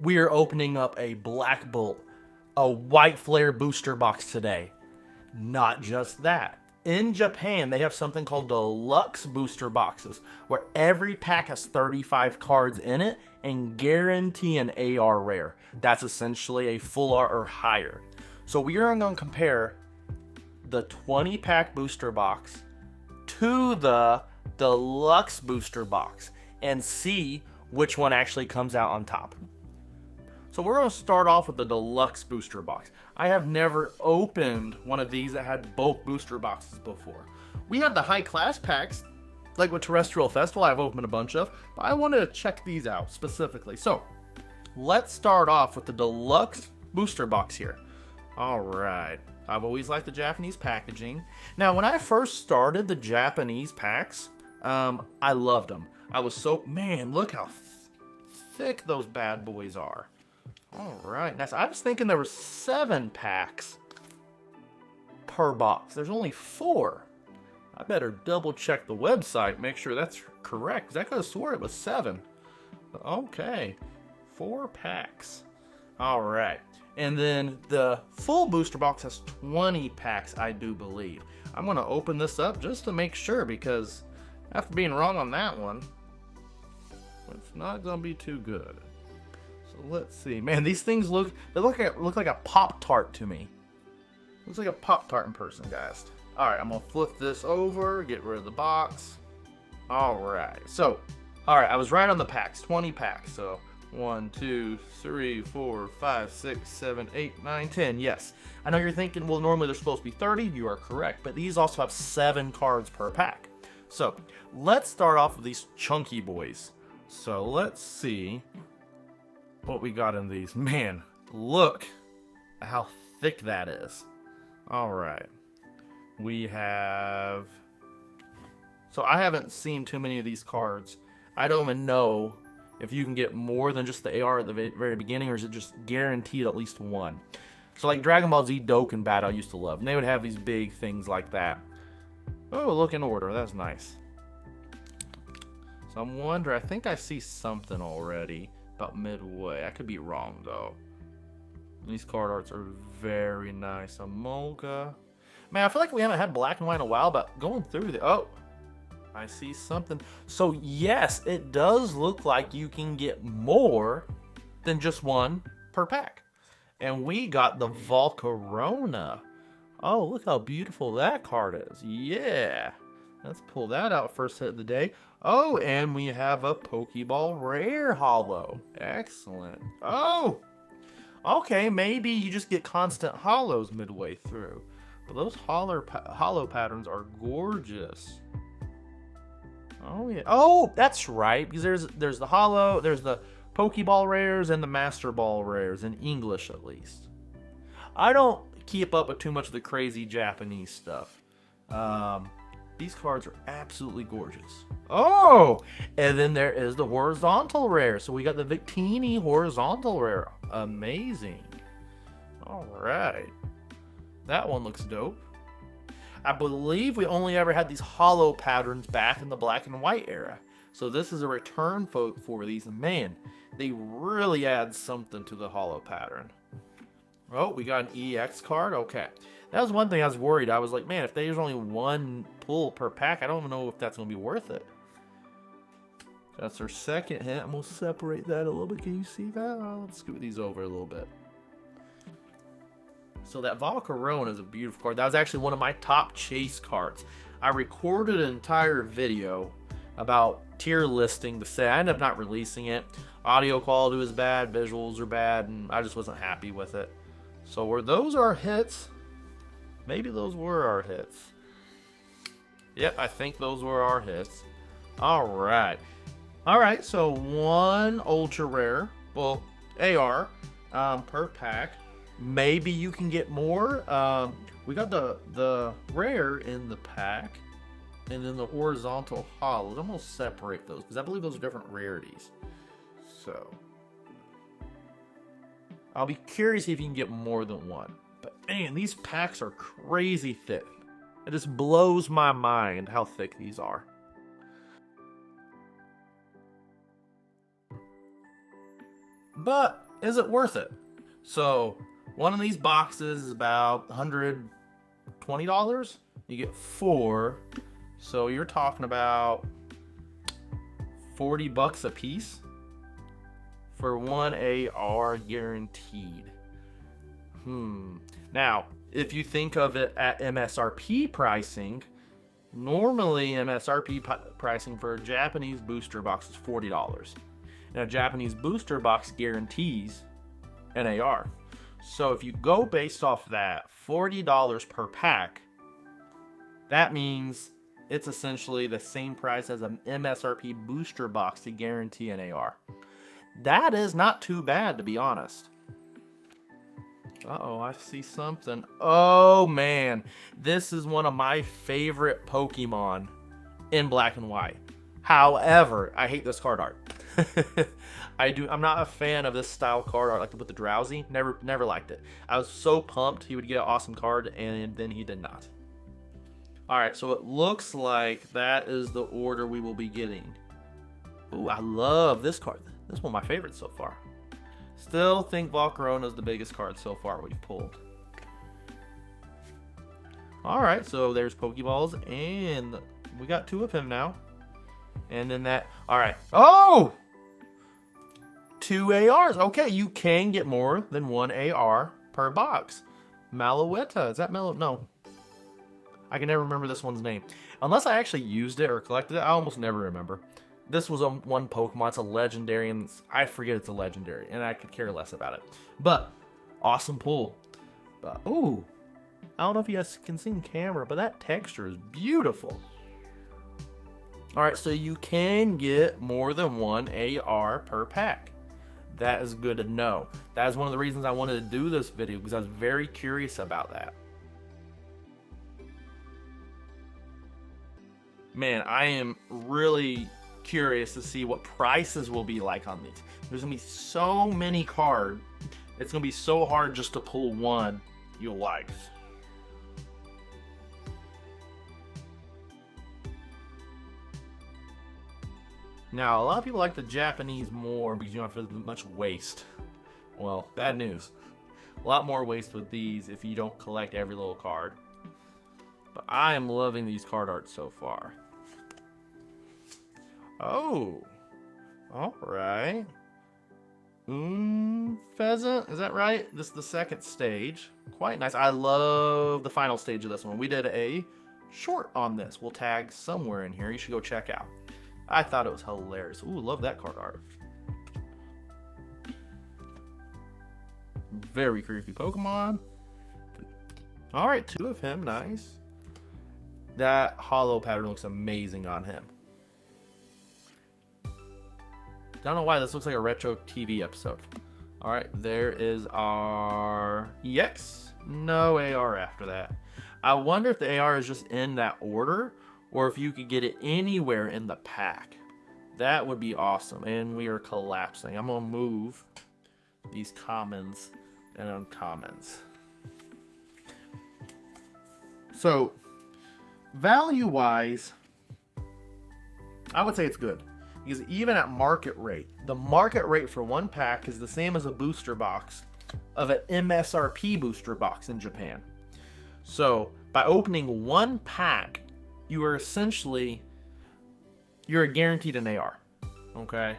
we are opening up a Black Bolt, a White Flare booster box today. Not just that. In Japan, they have something called Deluxe Booster Boxes, where every pack has 35 cards in it and guarantee an AR rare. That's essentially a full art or higher. So we are going to compare the 20-pack booster box to the Deluxe Booster Box and see which one actually comes out on top. So we're going to start off with the Deluxe Booster Box. I have never opened one of these that had both booster boxes before. We had the high class packs, like with Terrestrial Festival, I've opened a bunch of, but I wanted to check these out specifically. So let's start off with the Deluxe Booster Box here. All right. I've always liked the Japanese packaging. Now, when I first started the Japanese packs, I loved them. I was so, man, look how thick those bad boys are. All right, nice. I was thinking there were 7 packs per box. There's only 4. I better double check the website, make sure that's correct, because I could have swore it was 7. Okay, 4 packs. All right, and then the full booster box has 20 packs, I do believe. I'm going to open this up just to make sure, because after being wrong on that one, it's not going to be too good. So let's see. Man, these things look like a Pop-Tart to me. Looks like a Pop-Tart in person, guys. Alright, I'm going to flip this over, get rid of the box. Alright, so, alright, I was right on the packs, 20 packs. So, 1, 2, 3, 4, 5, 6, 7, 8, 9, 10. Yes. I know you're thinking, well, normally they're supposed to be 30. You are correct. But these also have 7 cards per pack. So, let's start off with these chunky boys. So, let's see what we got in these. Man, look how thick that is. Alright. We have... So I haven't seen too many of these cards. I don't even know if you can get more than just the AR at the very beginning, or is it just guaranteed at least one. So like Dragon Ball Z Dokkan Battle I used to love. And they would have these big things like that. Oh, look in order. That's nice. So I'm wondering, I think I see something already about midway. I could be wrong though. These card arts are very nice. Amolga. Man, I feel like we haven't had black and white in a while, but going through the... Oh, I see something. So yes, it does look like you can get more than just one per pack. And we got the Volcarona. Oh, look how beautiful that card is. Yeah. Let's pull that out first hit of the day. Oh, and we have a Pokeball Rare Holo. Excellent. Oh! Okay, maybe you just get constant holos midway through. But those holo patterns are gorgeous. Oh, yeah. Oh, that's right. Because there's the holo, there's the Pokeball Rares, and the Master Ball Rares, in English at least. I don't keep up with too much of the crazy Japanese stuff. These cards are absolutely gorgeous. Oh! And then there is the horizontal rare. So we got the Victini horizontal rare. Amazing. Alright. That one looks dope. I believe we only ever had these holo patterns back in the black and white era. So this is a return for these. And man, they really add something to the holo pattern. Oh, we got an EX card. Okay. That was one thing I was worried. I was like, man, if there's only one pull per pack, I don't even know if that's going to be worth it. That's our second hit. I'm going to separate that a little bit. Can you see that? Let's scoot these over a little bit. So that Volcarona is a beautiful card. That was actually one of my top chase cards. I recorded an entire video about tier listing to say I ended up not releasing it. Audio quality was bad, visuals are bad, and I just wasn't happy with it. So were those our hits? Maybe those were our hits. Yep, I think those were our hits. Alright. Alright, so one ultra rare, well, AR, per pack. Maybe you can get more. We got the rare in the pack, and then the horizontal hollows. I'm going to separate those, because I believe those are different rarities. So, I'll be curious if you can get more than one. But man, these packs are crazy thick. It just blows my mind how thick these are. But is it worth it? So one of these boxes is about $120. You get 4, so you're talking about $40 a piece for one AR guaranteed. Now, if you think of it at MSRP pricing, normally MSRP pricing for a Japanese booster box is $40. And a Japanese booster box guarantees an AR. So if you go based off that, $40 per pack, that means it's essentially the same price as an MSRP booster box to guarantee an AR. That is not too bad, to be honest. Uh-oh, I see something. Oh, man. This is one of my favorite Pokemon in black and white. However, I hate this card art. I'm not a fan of this style card art, like with the Drowsy. Never liked it. I was so pumped he would get an awesome card, and then he did not. Alright, so it looks like that is the order we will be getting. Ooh, I love this card. This is one of my favorites so far. Still think Volcarona is the biggest card so far we've pulled. Alright, so there's Pokeballs, and we got 2 of him now. And then that, alright. Oh! 2 ARs. Okay, you can get more than 1 AR per box. Malouetta, is that No. I can never remember this one's name. Unless I actually used it or collected it, I almost never remember. This was one Pokemon. It's a legendary, and I forget it's a legendary, and I could care less about it. But awesome pull. Ooh, I don't know if you guys can see in camera, but that texture is beautiful. All right, so you can get more than 1 AR per pack. That is good to know. That is one of the reasons I wanted to do this video, because I was very curious about that. Man, I am really curious to see what prices will be like on these. There's gonna be so many cards. It's gonna be so hard just to pull one you'll like. Now, a lot of people like the Japanese more because you don't have as much waste. Well, bad news. A lot more waste with these if you don't collect every little card. But I am loving these card arts so far. Oh, all right. Pheasant, is that right? This is the second stage. Quite nice. I love the final stage of this one. We did a short on this. We'll tag somewhere in here. You should go check out. I thought it was hilarious. Ooh, love that card art. Very creepy Pokemon. All right, 2 of him. Nice. That hollow pattern looks amazing on him. Don't know why this looks like a retro TV episode. All right, there is our EX. No AR after that. I wonder if the AR is just in that order, or if you could get it anywhere in the pack. That would be awesome. And we are collapsing. I'm gonna move these commons and uncommons. So, value-wise, I would say it's good. Because even at market rate, the market rate for one pack is the same as a booster box of an MSRP booster box in Japan. So by opening one pack, you are you're guaranteed an AR. Okay,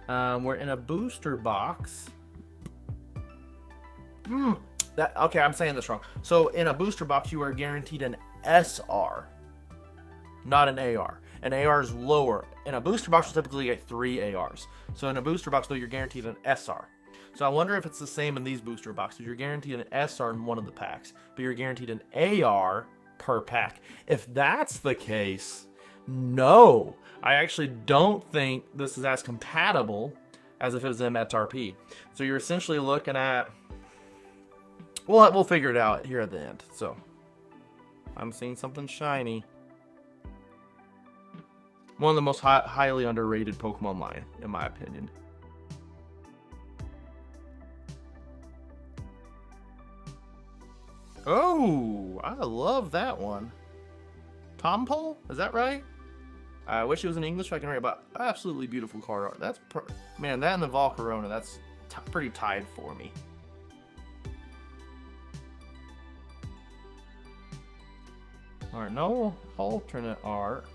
we're in a booster box. Okay, I'm saying this wrong. So in a booster box, you are guaranteed an SR, not an AR. An AR is lower. In a booster box, you typically get 3 ARs. So in a booster box, though, you're guaranteed an SR. So I wonder if it's the same in these booster boxes. You're guaranteed an SR in one of the packs, but you're guaranteed an AR per pack. If that's the case, no. I actually don't think this is as compatible as if it was MSRP. So you're essentially looking at... We'll figure it out here at the end. So I'm seeing something shiny. One of the most highly underrated Pokemon line, in my opinion. Oh, I love that one. Tompole? Is that right? I wish it was in English so I can read about absolutely beautiful card art. Man, that and the Volcarona, that's pretty tied for me. All right, no alternate art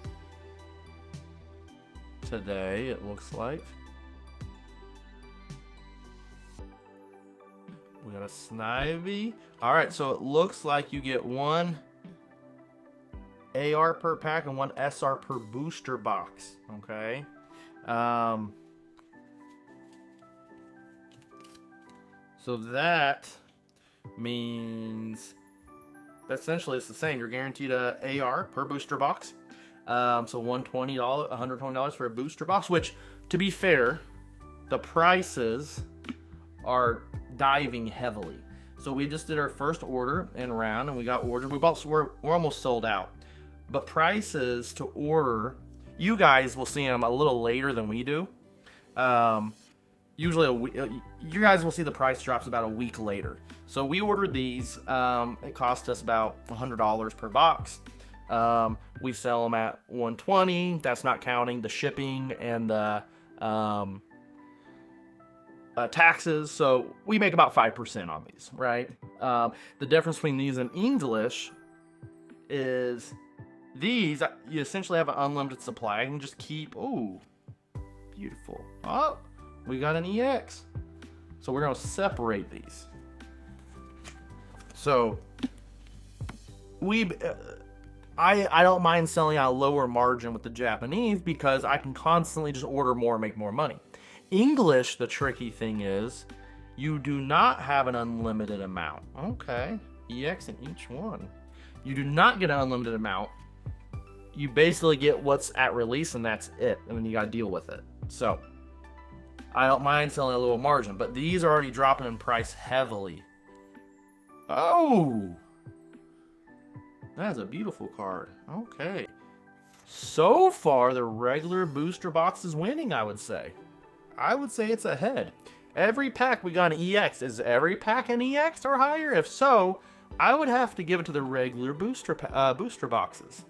today, it looks like. We got a Snivy. All right, so it looks like you get one AR per pack and one SR per booster box. Okay. So that means essentially it's the same. You're guaranteed a AR per booster box. So $120 for a booster box, which, to be fair, the prices are diving heavily. So we just did our first order and round, and we got orders. We're almost sold out. But prices to order, you guys will see them a little later than we do. Usually, you guys will see the price drops about a week later. So we ordered these. It cost us about $100 per box. We sell them at $120. That's not counting the shipping and the taxes. So we make about 5% on these, right? The difference between these and English is these, you essentially have an unlimited supply. You can just keep, oh, beautiful. Oh, we got an EX. So we're going to separate these. So I don't mind selling out a lower margin with the Japanese because I can constantly just order more and make more money. English, the tricky thing is, you do not have an unlimited amount. Okay, EX in each one. You do not get an unlimited amount. You basically get what's at release and that's it. And then you got to deal with it. So I don't mind selling a little margin, but these are already dropping in price heavily. Oh, that's a beautiful card. Okay. So far, the regular booster box is winning, I would say. I would say it's ahead. Every pack we got an EX. Is every pack an EX or higher? If so, I would have to give it to the regular booster boxes.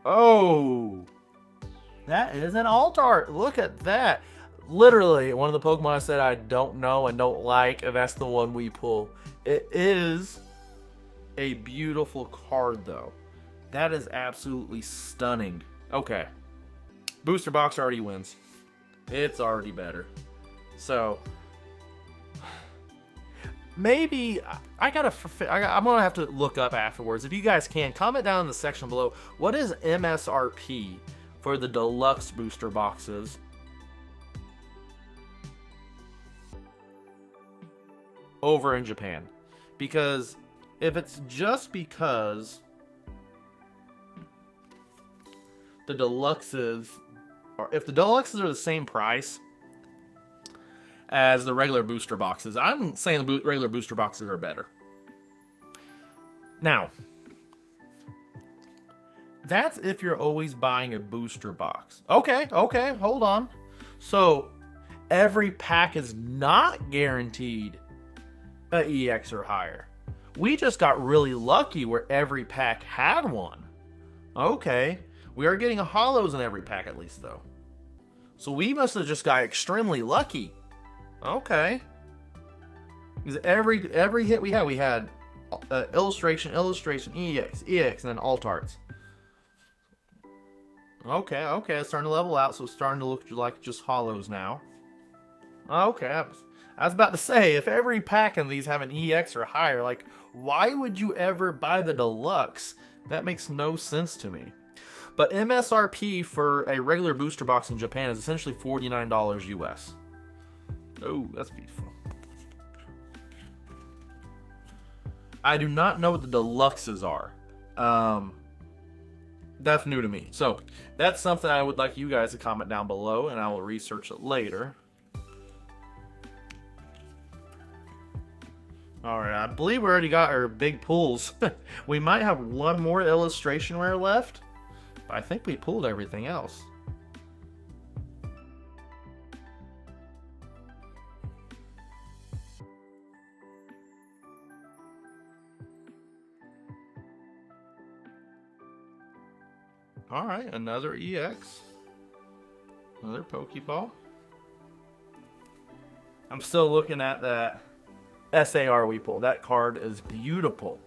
Oh, that is an alt art. Look at that. Literally, one of the Pokemon I said I don't know and don't like, and that's the one we pull. It is a beautiful card, though. That is absolutely stunning. Okay. Booster box already wins. It's already better. So maybe I'm gonna have to look up afterwards. If you guys can, comment down in the section below. What is MSRP for the deluxe booster boxes? Over in Japan. Because if it's just because the deluxes, or if the deluxes are the same price as the regular booster boxes, I'm saying the regular booster boxes are better. Now, that's if you're always buying a booster box. Okay, hold on. So every pack is not guaranteed a EX or higher. We just got really lucky where every pack had one. Okay, we are getting a holos in every pack at least though. So we must have just got extremely lucky. Okay. Because every hit we had illustration, EX, and then alt arts. Okay, it's starting to level out, so it's starting to look like just holos now. Okay, I was about to say, if every pack in these have an EX or higher, like, why would you ever buy the deluxe? That makes no sense to me. But MSRP for a regular booster box in Japan is essentially $49 US. Oh, that's beautiful. I do not know what the deluxes are. That's new to me. So that's something I would like you guys to comment down below, and I will research it later. Alright, I believe we already got our big pulls. We might have one more illustration rare left, but I think we pulled everything else. Alright, another EX. Another Pokeball. I'm still looking at that SAR we pulled. That card is beautiful.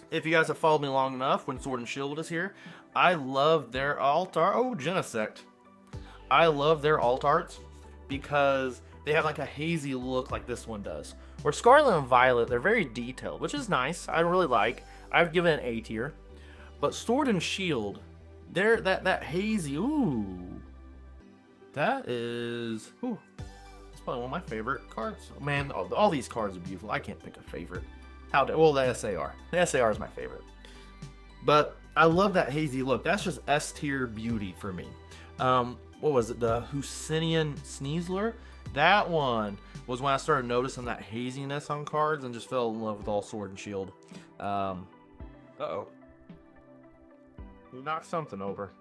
If you guys have followed me long enough, when Sword and Shield is here, I love their alt art. Oh, Genesect. I love their alt arts because they have like a hazy look like this one does. Where Scarlet and Violet, they're very detailed, which is nice. I really like. I've given it an A tier. But Sword and Shield, they're that hazy. Ooh. That is... Ooh. That's probably one of my favorite cards. Man, all these cards are beautiful. I can't pick a favorite. Well, the SAR. The SAR is my favorite. But I love that hazy look. That's just S tier beauty for me. What was it? The Husinian Sneasler? That one was when I started noticing that haziness on cards and just fell in love with all Sword and Shield. Uh-oh. You knocked something over.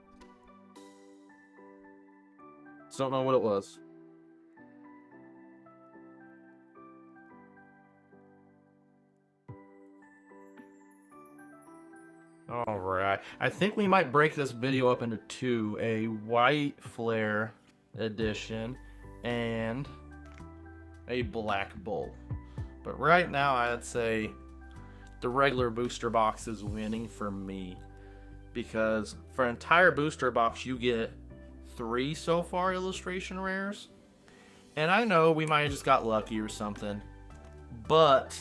Just don't know what it was. Alright, I think we might break this video up into two, a white flare edition and a black bull. But right now I'd say the regular booster box is winning for me, because for an entire booster box you get 3 so far illustration rares, and I know we might have just got lucky or something, but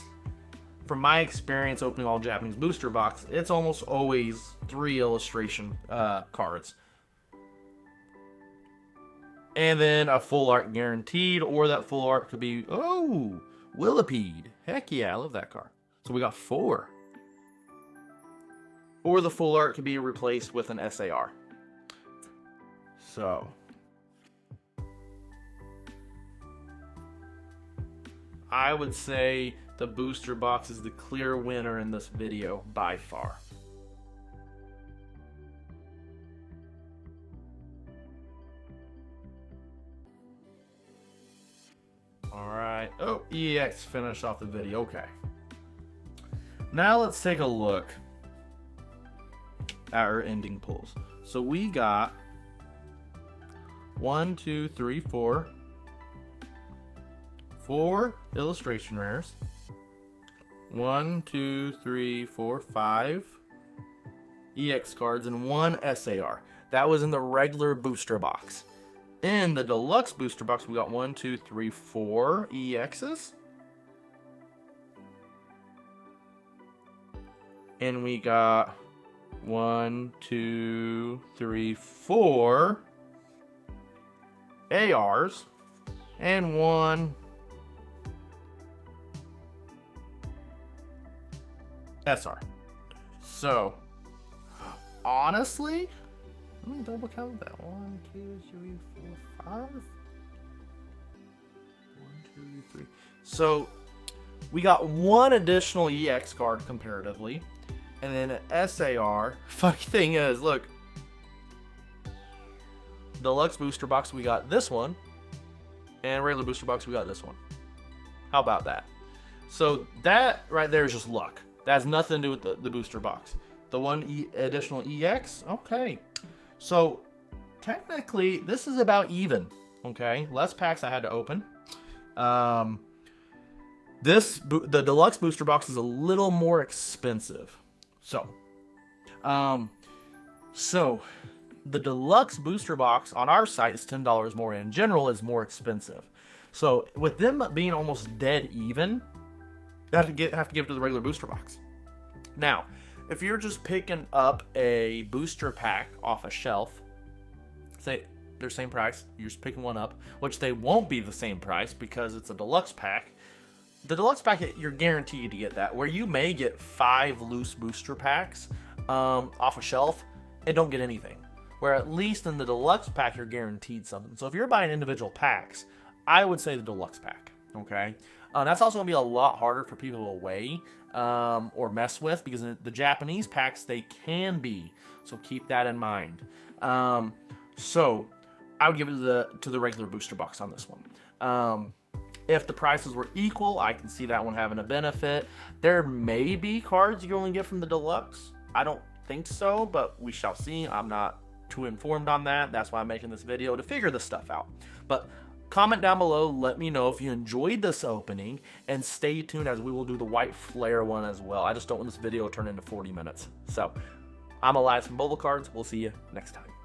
from my experience opening all Japanese booster box, it's almost always 3 illustration cards. And then a full art guaranteed, or that full art could be, oh, Willipede. Heck yeah, I love that card. So we got 4. Or the full art could be replaced with an SAR. So I would say the booster box is the clear winner in this video by far. Alright. Oh, EX finished off the video. Okay. Now let's take a look at our ending pulls. So we got 1, 2, 3, 4 illustration rares. 1, 2, 3, 4, 5 EX cards and 1 SAR. That was in the regular booster box. In the deluxe booster box, we got 1, 2, 3, 4 EXs. And we got 1, 2, 3, 4 ARs and 1 SR. So, honestly, let me double count that. 1, 2, 3, 4, 5. 1, 2, 3. So, we got 1 additional EX card comparatively, and then an SAR. Funny thing is, look, deluxe booster box, we got this one, and regular booster box, we got this one. How about that? So that right there is just luck. That has nothing to do with the booster box. The 1 additional EX, okay. So technically, this is about even. Okay, less packs I had to open. The deluxe booster box is a little more expensive. So the deluxe booster box on our site is $10 more. In general, is more expensive. So with them being almost dead even, you have to give it to the regular booster box. Now, if you're just picking up a booster pack off a shelf, say they're same price, you're just picking one up, which they won't be the same price because it's a deluxe pack. The deluxe pack, you're guaranteed to get that, where you may get 5 loose booster packs off a shelf and don't get anything. Where at least in the deluxe pack, you're guaranteed something. So if you're buying individual packs, I would say the deluxe pack, okay? That's also going to be a lot harder for people to weigh or mess with, because the Japanese packs, they can be. So keep that in mind. So I would give it to the regular booster box on this one. If the prices were equal, I can see that one having a benefit. There may be cards you only get from the deluxe. I don't think so, but we shall see. I'm not too informed on that. That's why I'm making this video, to figure this stuff out. But comment down below, let me know if you enjoyed this opening, and stay tuned as we will do the white flare one as well. I just don't want this video to turn into 40 minutes. So I'm Elias from Bubble Cards. We'll see you next time.